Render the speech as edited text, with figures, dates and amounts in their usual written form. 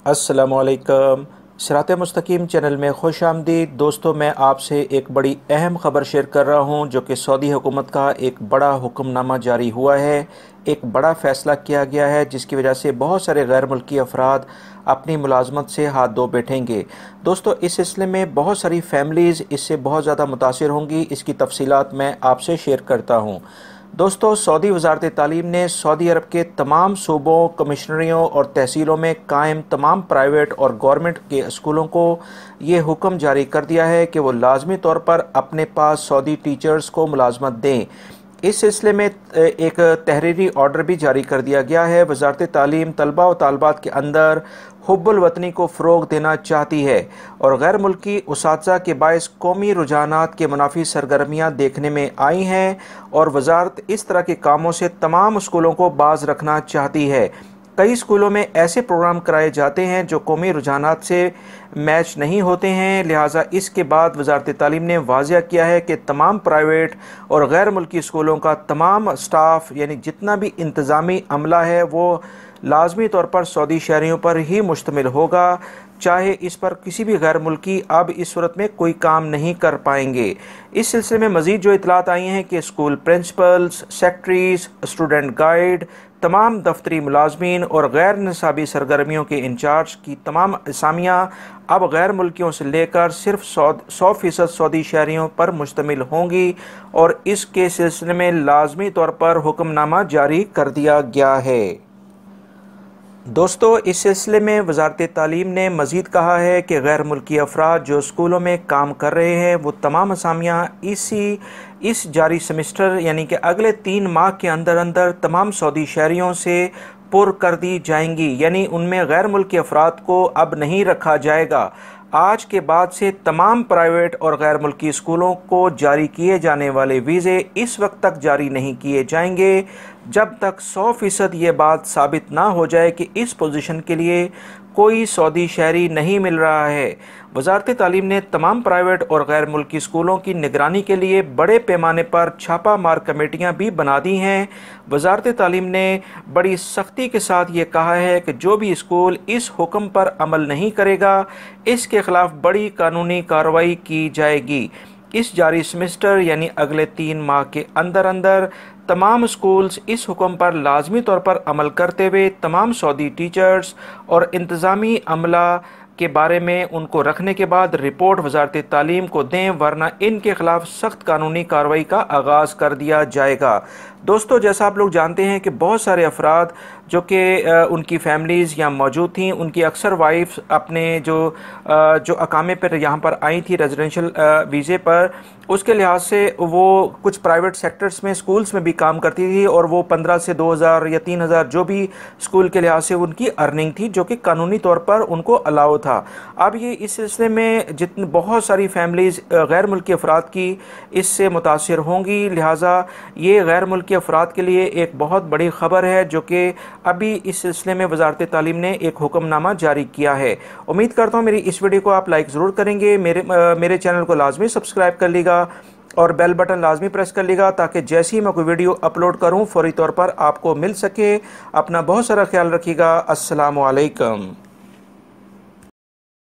अस्सलामुअलैकुम। सिराते मुस्तकीम चैनल में खुश आमदीद। दोस्तों, मैं आपसे एक बड़ी अहम ख़बर शेयर कर रहा हूं, जो कि सऊदी हुकूमत का एक बड़ा हुक्मनामा जारी हुआ है। एक बड़ा फ़ैसला किया गया है, जिसकी वजह से बहुत सारे गैर मुल्की अफराद अपनी मुलाजमत से हाथ धो बैठेंगे। दोस्तों, इस सिलसिले में बहुत सारी फैमिलीज़ इससे बहुत ज़्यादा मुतासिर होंगी। इसकी तफसीलात मैं आपसे शेयर करता हूँ। दोस्तों, सऊदी वजारत तालीम ने सऊदी अरब के तमाम सूबों, कमिश्नरियों और तहसीलों में कायम तमाम प्राइवेट और गवर्नमेंट के स्कूलों को ये हुक्म जारी कर दिया है कि वो लाजमी तौर पर अपने पास सऊदी टीचर्स को मुलाजमत दें। इस सिलसिले में एक तहरीरी ऑर्डर भी जारी कर दिया गया है। वजारत तालीम तलबा व तालबात के अंदर हुब्बुल वतनी को फ़रोग़ देना चाहती है और गैर मुल्की उसातिज़ा के बायस कौमी रुझानात के मुनाफी सरगर्मियाँ देखने में आई हैं और वजारत इस तरह के कामों से तमाम स्कूलों को बाज रखना चाहती है। कई स्कूलों में ऐसे प्रोग्राम कराए जाते हैं जो कौमी रुझानात से मैच नहीं होते हैं। लिहाजा इसके बाद वजारत तालीम ने वाज़िया किया है कि तमाम प्राइवेट और गैर मुल्की स्कूलों का तमाम स्टाफ, यानी जितना भी इंतज़ामी अमला है, वो लाजमी तौर पर सऊदी शहरियों पर ही मुश्तमिल होगा, चाहे इस पर किसी भी गैर मुल्की अब इस सूरत में कोई काम नहीं कर पाएंगे। इस सिलसिले में मज़ीद जो इतलात आई हैं कि school principles, secretaries, student guide, तमाम दफ्तरी मुलाजमीन और गैर निसाबी सरगर्मियों के इंचार्ज की तमाम असामियाँ अब गैर मुल्कियों से लेकर सिर्फ 100% सऊदी शहरियों पर मुश्तमिल होंगी और इसके सिलसिले में लाजमी तौर पर हुक्मनामा जारी कर दिया गया है। दोस्तों, इस सिलसिले में वजारत तालीम ने मज़ीद कहा है कि गैर मुल्की अफराद जो स्कूलों में काम कर रहे हैं, वो तमाम असामियाँ इस जारी सेमेस्टर यानी कि अगले 3 माह के अंदर अंदर तमाम सऊदी शहरियों से पुर कर दी जाएंगी। यानी उनमें गैर मुल्की अफराद को अब नहीं रखा जाएगा। आज के बाद से तमाम प्राइवेट और गैर मुल्की स्कूलों को जारी किए जाने वाले वीज़े इस वक्त तक जारी नहीं किए जाएंगे जब तक 100% ये बात साबित ना हो जाए कि इस पोजीशन के लिए कोई सऊदी शहरी नहीं मिल रहा है। वजारत तालीम ने तमाम प्राइवेट और गैर मुल्की स्कूलों की निगरानी के लिए बड़े पैमाने पर छापा मार कमेटियाँ भी बना दी हैं। वजारत तालीम ने बड़ी सख्ती के साथ ये कहा है कि जो भी स्कूल इस हुक्म पर अमल नहीं करेगा, इसके खिलाफ बड़ी कानूनी कार्रवाई की जाएगी। इस जारी सेमेस्टर यानी अगले 3 माह के अंदर अंदर तमाम स्कूल्स इस हुक्म पर लाजमी तौर पर अमल करते हुए तमाम सऊदी टीचर्स और इंतज़ामी अमला के बारे में उनको रखने के बाद रिपोर्ट वजारत तालीम को दें, वरना इनके खिलाफ सख्त कानूनी कार्रवाई का आगाज़ कर दिया जाएगा। दोस्तों, जैसा आप लोग जानते हैं कि बहुत सारे अफराद जो कि उनकी फैमिलीज़ यहाँ मौजूद थीं, उनकी अक्सर वाइफ्स अपने जो अकामे पर यहाँ पर आई थी रेजिडेंशियल वीज़े पर, उसके लिहाज से वो कुछ प्राइवेट सेक्टर्स में स्कूल्स में भी काम करती थी और वो 15 से 2000 या 3000 जो भी स्कूल के लिहाज से उनकी अर्निंग थी, जो कि कानूनी तौर पर उनको अलाउ था। अब ये इस सिलसिले में जितनी बहुत सारी फैमिलीज़ गैर मुल्की अफराद की इससे मुतासिर होंगी। लिहाजा ये गैर मुल्की अफराद के लिए एक बहुत बड़ी ख़बर है, जो कि अभी इस सिलसिले में वजारत तालीम ने एक हुक्मनामा जारी किया है। उम्मीद करता हूँ मेरी इस वीडियो को आप लाइक ज़रूर करेंगे। मेरे चैनल को लाजमी सब्सक्राइब कर लीजिएगा और बेल बटन लाजमी प्रेस कर लीजिएगा, ताकि जैसे ही मैं कोई वीडियो अपलोड करूँ फौरी तौर पर आपको मिल सके। अपना बहुत सारा ख्याल रखिएगा। अस्सलामु अलैकुम।